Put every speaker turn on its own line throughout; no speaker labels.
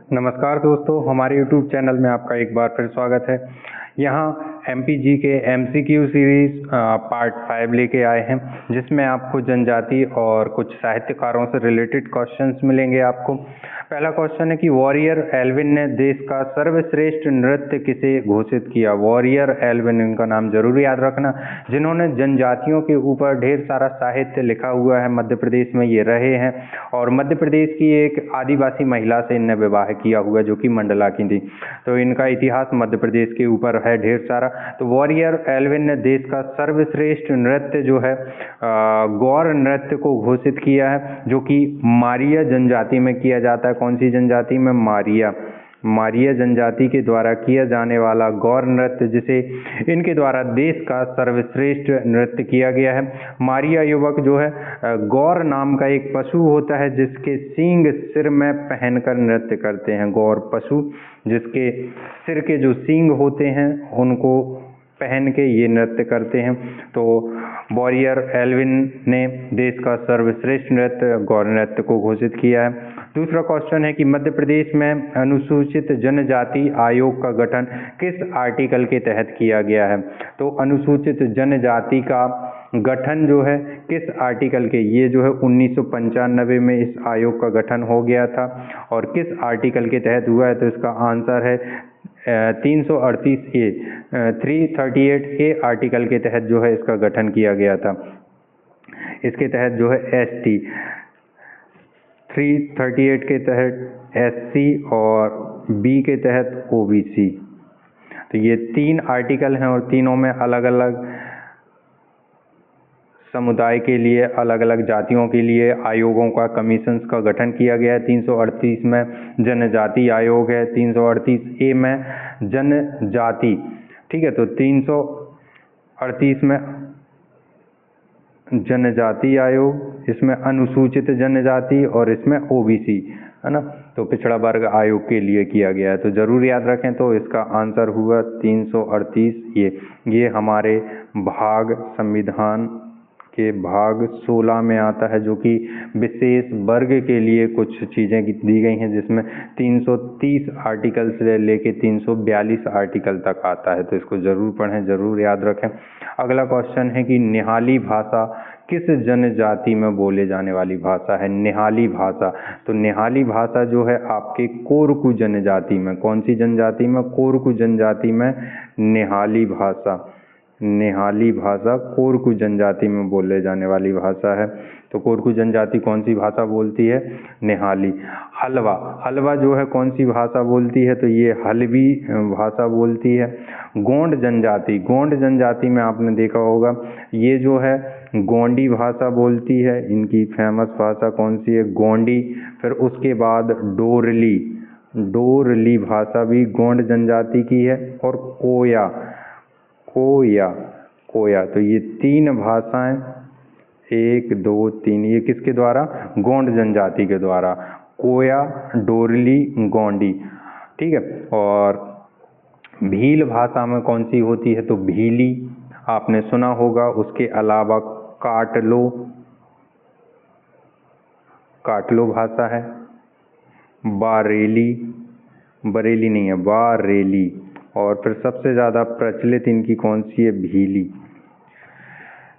नमस्कार दोस्तों, हमारे YouTube चैनल में आपका एक बार फिर स्वागत है। यहाँ MPG के MCQ सीरीज पार्ट 5 लेके आए हैं, जिसमें आपको जनजाति और कुछ साहित्यकारों से रिलेटेड क्वेश्चंस मिलेंगे। आपको पहला क्वेश्चन है कि वॉरियर एल्विन ने देश का सर्वश्रेष्ठ नृत्य किसे घोषित किया। वॉरियर एल्विन, इनका नाम जरूर याद रखना, जिन्होंने जनजातियों के ऊपर ढेर सारा साहित्य लिखा हुआ है। मध्य प्रदेश में ये रहे हैं और मध्य प्रदेश की एक आदिवासी महिला से इनने विवाह किया हुआ, जो कि मंडला की थी। तो इनका इतिहास मध्य प्रदेश के ऊपर है ढेर सारा। तो वॉरियर एल्विन ने देश का सर्वश्रेष्ठ नृत्य जो है गौर नृत्य को घोषित किया है, जो कि मारिया जनजाति में किया जाता है। कौन सी जनजाति में? मारिया जनजाति के द्वारा किया जाने वाला गौर नृत्य, जिसे इनके द्वारा देश का सर्वश्रेष्ठ नृत्य किया गया है। मारिया युवक जो है गौर नाम का एक पशु होता है, जिसके सींग सिर में पहनकर नृत्य करते हैं। गौर पशु जिसके सिर के जो सींग होते हैं उनको पहन के ये नृत्य करते हैं। तो वॉरियर एल्विन ने देश का सर्वश्रेष्ठ नृत्य गौर नृत्य को घोषित किया है। दूसरा क्वेश्चन है कि मध्य प्रदेश में अनुसूचित जनजाति आयोग का गठन किस आर्टिकल के तहत किया गया है। तो अनुसूचित जनजाति का गठन जो है किस आर्टिकल के, ये जो है 1995 में इस आयोग का गठन हो गया था। और किस आर्टिकल के तहत हुआ है? तो इसका आंसर है 338A 338A आर्टिकल के तहत जो है इसका गठन किया गया था। इसके तहत जो है ST 338 के तहत SC और B के तहत OBC। तो ये 3 आर्टिकल हैं और तीनों में अलग अलग समुदाय के लिए, अलग अलग जातियों के लिए आयोगों का, कमीशंस का गठन किया गया है। 338 में जनजाति आयोग है, 338A में जनजाति, ठीक है। तो 338 में जनजाति आयोग, इसमें अनुसूचित जनजाति और इसमें OBC, है ना। तो पिछड़ा वर्ग आयोग के लिए किया गया है, तो जरूर याद रखें। तो इसका आंसर हुआ 338। ये हमारे भाग संविधान के भाग 16 में आता है, जो कि विशेष वर्ग के लिए कुछ चीज़ें दी गई हैं, जिसमें 330 आर्टिकल से लेके 342 आर्टिकल तक आता है। तो इसको जरूर पढ़ें, जरूर याद रखें। अगला क्वेश्चन है कि निहाली भाषा किस जनजाति में बोले जाने वाली भाषा है। निहाली भाषा, तो निहाली भाषा जो है आपके कोरकू जनजाति में, कौन सी जनजाति में? कोरकू जनजाति में निहाली भाषा। निहाली भाषा कोरकू जनजाति में बोले जाने वाली भाषा है। तो कोरकू जनजाति कौन सी भाषा बोलती है? निहाली। हलवा जो है कौन सी भाषा बोलती है? तो ये हलवी भाषा बोलती है। गोंड जनजाति में आपने देखा होगा, ये जो है गोंडी भाषा बोलती है। इनकी फेमस भाषा कौन सी है? गोंडी। फिर उसके बाद डोरली भाषा भी गोंड जनजाति की है। और कोया। तो ये 3 भाषाएं, 1 2 3, ये किसके द्वारा? गोंड जनजाति के द्वारा। कोया, डोरली, गोंडी, ठीक है। और भील भाषा में कौन सी होती है? तो भीली आपने सुना होगा। उसके अलावा काटलो भाषा है। बरेली नहीं है, बारेली। और फिर सबसे ज़्यादा प्रचलित इनकी कौन सी है? भीली,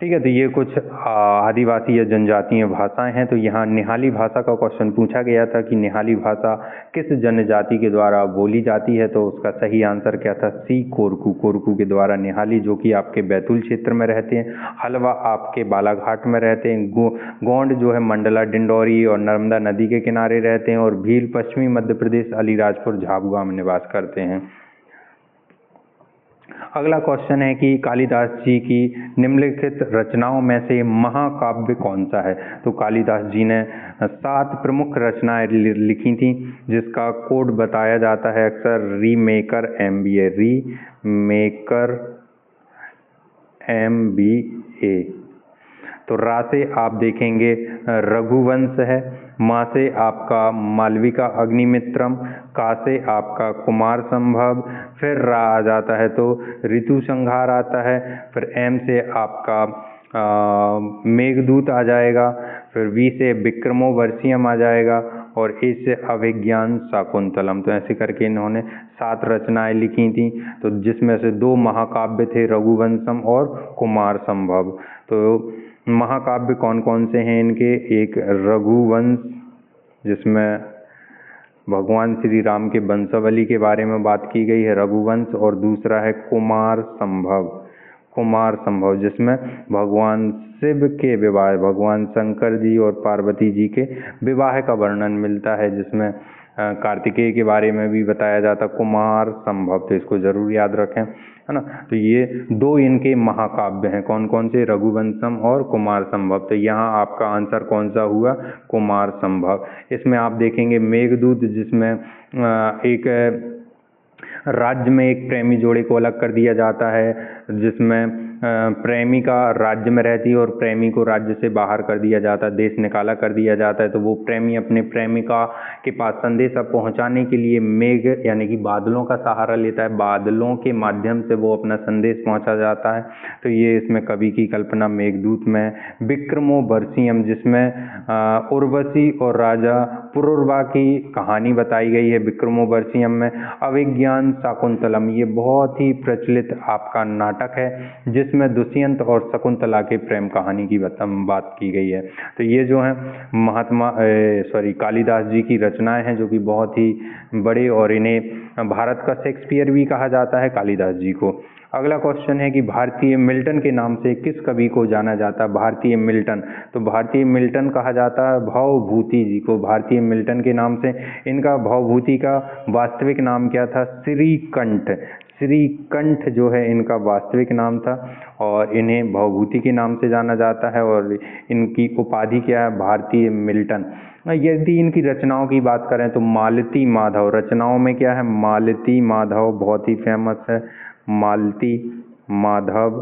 ठीक है। तो ये कुछ आदिवासी या जनजातीय भाषाएं हैं। तो यहाँ निहाली भाषा का क्वेश्चन पूछा गया था कि निहाली भाषा किस जनजाति के द्वारा बोली जाती है। तो उसका सही आंसर क्या था? C कोरकू के द्वारा निहाली, जो कि आपके बैतूल क्षेत्र में रहते हैं। हलवा आपके बालाघाट में रहते हैं। गोंड जो है मंडला, डिंडौरी और नर्मदा नदी के किनारे रहते हैं। और भील पश्चिमी मध्य प्रदेश, अलीराजपुर, झाबुआ में निवास करते हैं। अगला क्वेश्चन है कि कालिदास जी की निम्नलिखित रचनाओं में से महाकाव्य कौन सा है। तो कालिदास जी ने 7 प्रमुख रचनाएं लिखी थी, जिसका कोड बताया जाता है अक्सर रीमेकर MBA। तो रा से आप देखेंगे रघुवंश है, माँ से आपका मालविका अग्निमित्रम, का से आपका कुमार संभव, फिर रा आ जाता है तो ऋतु संहार आता है, फिर एम से आपका मेघदूत आ जाएगा, फिर वी से विक्रमोर्वशीयम आ जाएगा, और ए से अभिज्ञान शाकुंतलम। तो ऐसे करके इन्होंने 7 रचनाएं लिखी थी, तो जिसमें से 2 महाकाव्य थे, रघुवंशम और कुमार संभव। तो महाकाव्य कौन कौन से हैं इनके? एक रघुवंश, जिसमें भगवान श्री राम के वंशावली के बारे में बात की गई है, रघुवंश। और दूसरा है कुमार संभव, कुमार संभव जिसमें भगवान शिव के विवाह, भगवान शंकर जी और पार्वती जी के विवाह का वर्णन मिलता है, जिसमें कार्तिकेय के बारे में भी बताया जाता, कुमार संभव। तो इसको जरूर याद रखें, है ना। तो ये 2 इनके महाकाव्य हैं, कौन कौन से? रघुवंशम और कुमार संभव। तो यहाँ आपका आंसर कौन सा हुआ? कुमार संभव। इसमें आप देखेंगे मेघदूत, जिसमें एक राज्य में एक प्रेमी जोड़े को अलग कर दिया जाता है, जिसमें प्रेमिका राज्य में रहती है और प्रेमी को राज्य से बाहर कर दिया जाता है, देश निकाला कर दिया जाता है। तो वो प्रेमी अपने प्रेमिका के पास संदेशा पहुंचाने के लिए मेघ यानी कि बादलों का सहारा लेता है, बादलों के माध्यम से वो अपना संदेश पहुंचा जाता है। तो ये इसमें कवि की कल्पना मेघदूत में। विक्रमो बर्षियम, जिसमें उर्वशी और राजा पुरुरवा की कहानी बताई गई है विक्रमो बर्षियम में। अभिज्ञान शाकुंतलम, ये बहुत ही प्रचलित आपका नाटक है, जिसमें दुष्यंत और शकुंतला के प्रेम कहानी की बात की गई है। तो ये जो है कालिदास जी की रचनाएं हैं, जो कि बहुत ही बड़े, और इन्हें भारत का शेक्सपियर भी कहा जाता है कालिदास जी को। अगला क्वेश्चन है कि भारतीय मिल्टन के नाम से किस कवि को जाना जाता है? भारतीय मिल्टन, तो भारतीय मिल्टन कहा जाता है भवभूति जी को। भारतीय मिल्टन के नाम से, इनका भवभूति का वास्तविक नाम क्या था? श्रीकंठ। श्रीकंठ जो है इनका वास्तविक नाम था, और इन्हें भवभूति के नाम से जाना जाता है, और इनकी उपाधि क्या है? भारतीय मिल्टन। यदि इनकी रचनाओं की बात करें तो मालती माधव, रचनाओं में क्या है? मालती माधव बहुत ही फेमस है, मालती माधव।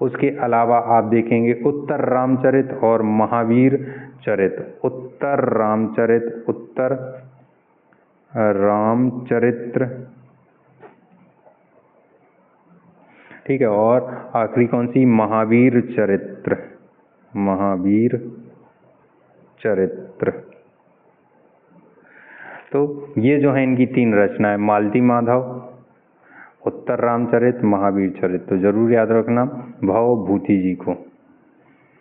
उसके अलावा आप देखेंगे उत्तर रामचरित और महावीर चरित। उत्तर रामचरित, उत्तर रामचरित्र, ठीक है। और आखिरी कौन सी? महावीर चरित्र, महावीर चरित्र। तो ये जो है इनकी 3 रचनाएं, मालती माधव, उत्तर रामचरित, महावीर चरित। तो जरूर याद रखना भवभूति जी को।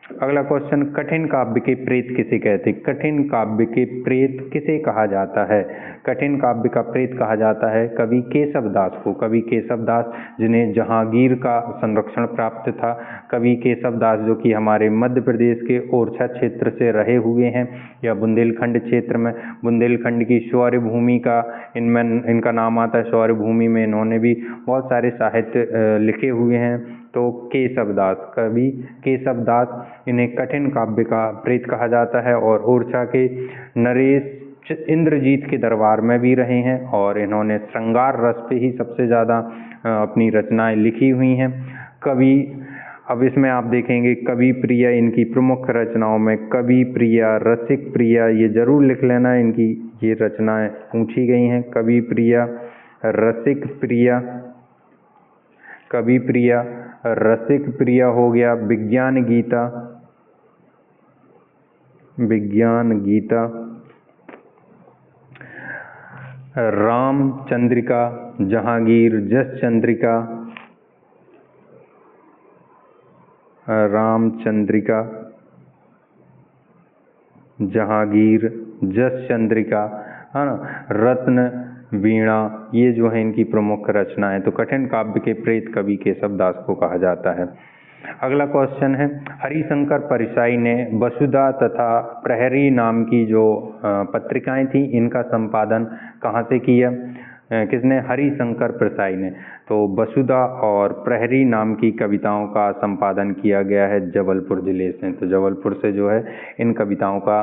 अगला क्वेश्चन, कठिन काव्य के प्रेत किसे कहते? कठिन काव्य के प्रेत किसे कहा जाता है? कठिन काव्य का प्रेत कहा जाता है कवि केशव दास को। कवि केशव दास, जिन्हें जहांगीर का संरक्षण प्राप्त था। कवि केशव दास जो कि हमारे मध्य प्रदेश के ओरछा क्षेत्र से रहे हुए हैं, या बुंदेलखंड क्षेत्र में, बुंदेलखंड की शौर्य भूमि का इनमें इनका नाम आता है। शौर्य भूमि में इन्होंने भी बहुत सारे साहित्य लिखे हुए हैं। तो केशव दास, कवि केशव दास, इन्हें कठिन काव्य का प्रेत कहा जाता है, और ओरछा के नरेश इंद्रजीत के दरबार में भी रहे हैं, और इन्होंने श्रृंगार रस पे ही सबसे ज़्यादा अपनी रचनाएं लिखी हुई हैं। कवि, अब इसमें आप देखेंगे कवि प्रिया, इनकी प्रमुख रचनाओं में कवि प्रिया, रसिक प्रिया, ये जरूर लिख लेना, इनकी ये रचनाएं पूछी गई हैं। कवि प्रिया, रसिक प्रिया, कवि प्रिया, रसिक प्रिया हो गया। विज्ञान गीता, विज्ञान गीता, राम चंद्रिका, जहांगीर जस चंद्रिका, राम चंद्रिका, जहांगीर जस चंद्रिका, है ना, रत्न वीणा, ये जो है इनकी प्रमुख रचनाएं। तो कठिन काव्य के प्रेत कवि केशव दास को कहा जाता है। अगला क्वेश्चन है, हरिशंकर परसाई ने वसुधा तथा प्रहरी नाम की जो पत्रिकाएं थी, इनका संपादन कहाँ से किया? किसने? हरिशंकर परसाई ने। तो वसुधा और प्रहरी नाम की कविताओं का संपादन किया गया है जबलपुर जिले से। तो जबलपुर से जो है इन कविताओं का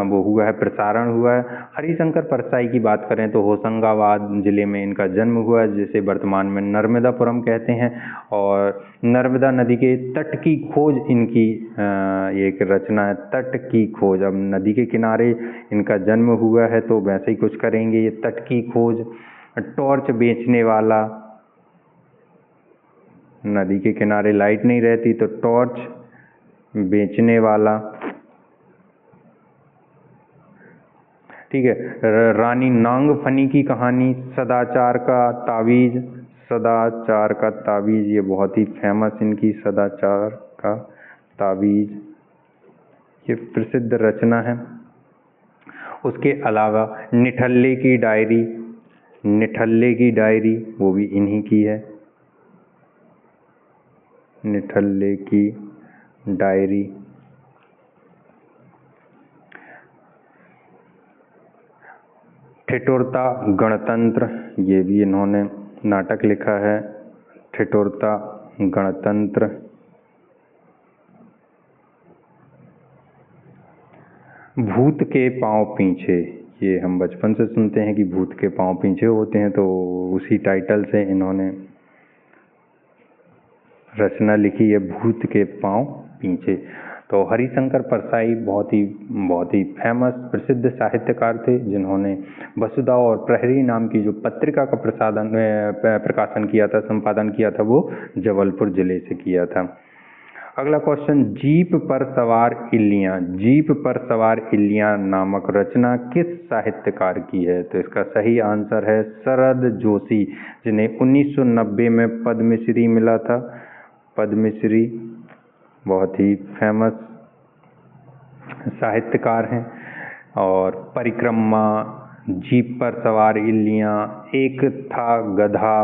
वो हुआ है, प्रसारण हुआ है। हरिशंकर परसाई की बात करें तो होशंगाबाद जिले में इनका जन्म हुआ है, जिसे वर्तमान में नर्मदापुरम कहते हैं, और नर्मदा नदी के तट की खोज इनकी एक रचना है, तट की खोज। अब नदी के किनारे इनका जन्म हुआ है, तो वैसे ही कुछ करेंगे, ये तट की खोज। टॉर्च बेचने वाला, नदी के किनारे लाइट नहीं रहती तो टॉर्च बेचने वाला, ठीक है। रानी नागफनी की कहानी, सदाचार का तावीज, सदाचार का तावीज, ये बहुत ही फेमस इनकी सदाचार का तावीज, ये प्रसिद्ध रचना है। उसके अलावा निठल्ले की डायरी, निठल्ले की डायरी वो भी इन्हीं की है, निठल्ले की डायरी। ठिठुरता गणतंत्र, ये भी इन्होंने नाटक लिखा है, ठिठुरता गणतंत्र। भूत के पांव पीछे, ये हम बचपन से सुनते हैं कि भूत के पांव पीछे होते हैं, तो उसी टाइटल से इन्होंने रचना लिखी है, भूत के पांव पीछे। तो हरिशंकर परसाई बहुत ही फेमस प्रसिद्ध साहित्यकार थे, जिन्होंने वसुधा और प्रहरी नाम की जो पत्रिका का प्रकाशन किया था, संपादन किया था, वो जबलपुर जिले से किया था। अगला क्वेश्चन, जीप पर सवार इल्लियाँ, जीप पर सवार इल्लियाँ नामक रचना किस साहित्यकार की है? तो इसका सही आंसर है शरद जोशी, जिन्हें 1990 में पद्मश्री मिला था, पद्मश्री, बहुत ही फेमस साहित्यकार हैं। और परिक्रमा, जीप पर सवार इल्लियाँ, एक था गधा,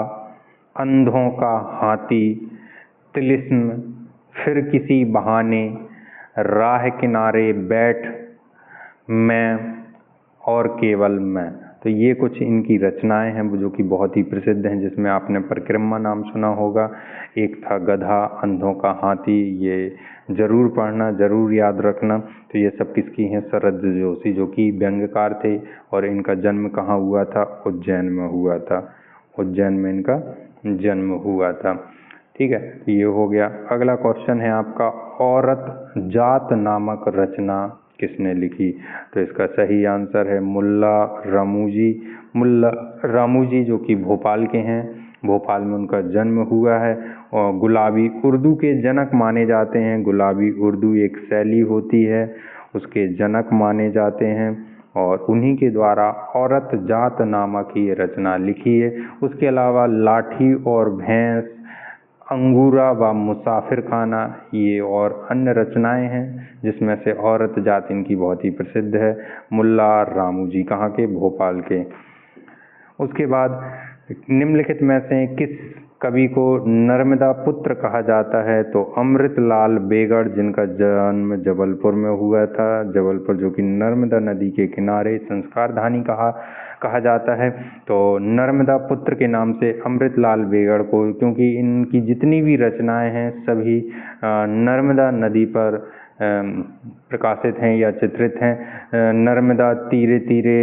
अंधों का हाथी, तिलिस्म, फिर किसी बहाने, राह किनारे बैठ, मैं और केवल मैं। तो ये कुछ इनकी रचनाएं हैं जो कि बहुत ही प्रसिद्ध हैं, जिसमें आपने परिक्रमा नाम सुना होगा, एक था गधा, अंधों का हाथी, ये जरूर पढ़ना, जरूर याद रखना। तो ये सब किसकी हैं? शरद जोशी, जो कि व्यंग्यकार थे, और इनका जन्म कहाँ हुआ था? उज्जैन में हुआ था, उज्जैन में इनका जन्म हुआ था। ठीक है, ये हो गया। अगला क्वेश्चन है आपका, औरत जात नामक रचना किसने लिखी? तो इसका सही आंसर है मुल्ला रामूजी, मुल्ला रामूजी, जो कि भोपाल के हैं, भोपाल में उनका जन्म हुआ है, और गुलाबी उर्दू के जनक माने जाते हैं। गुलाबी उर्दू एक शैली होती है, उसके जनक माने जाते हैं, और उन्हीं के द्वारा औरत जात नामक ये रचना लिखी है। उसके अलावा लाठी और भैंस, अंगूरा व मुसाफिर खाना, ये और अन्य रचनाएं हैं, जिसमें से औरत जात इनकी बहुत ही प्रसिद्ध है। मुल्ला रामूजी कहाँ के? भोपाल के। उसके बाद निम्नलिखित में से किस कवि को नर्मदा पुत्र कहा जाता है? तो अमृतलाल बेगड़, जिनका जन्म जबलपुर में हुआ था, जबलपुर जो कि नर्मदा नदी के किनारे संस्कारधानी कहा जाता है। तो नर्मदा पुत्र के नाम से अमृतलाल बेगड़ को, क्योंकि इनकी जितनी भी रचनाएं हैं सभी नर्मदा नदी पर प्रकाशित हैं या चित्रित हैं। नर्मदा तीरे तीरे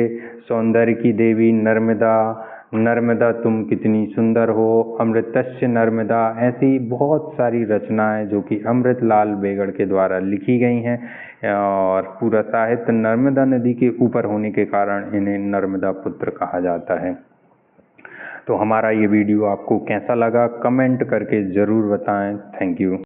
सौंदर्य की देवी नर्मदा, नर्मदा तुम कितनी सुंदर हो, अमृतस्य नर्मदा, ऐसी बहुत सारी रचनाएं जो कि अमृतलाल बेगड़ के द्वारा लिखी गई हैं, और पूरा साहित्य नर्मदा नदी के ऊपर होने के कारण इन्हें नर्मदा पुत्र कहा जाता है। तो हमारा ये वीडियो आपको कैसा लगा, कमेंट करके ज़रूर बताएं। Thank you.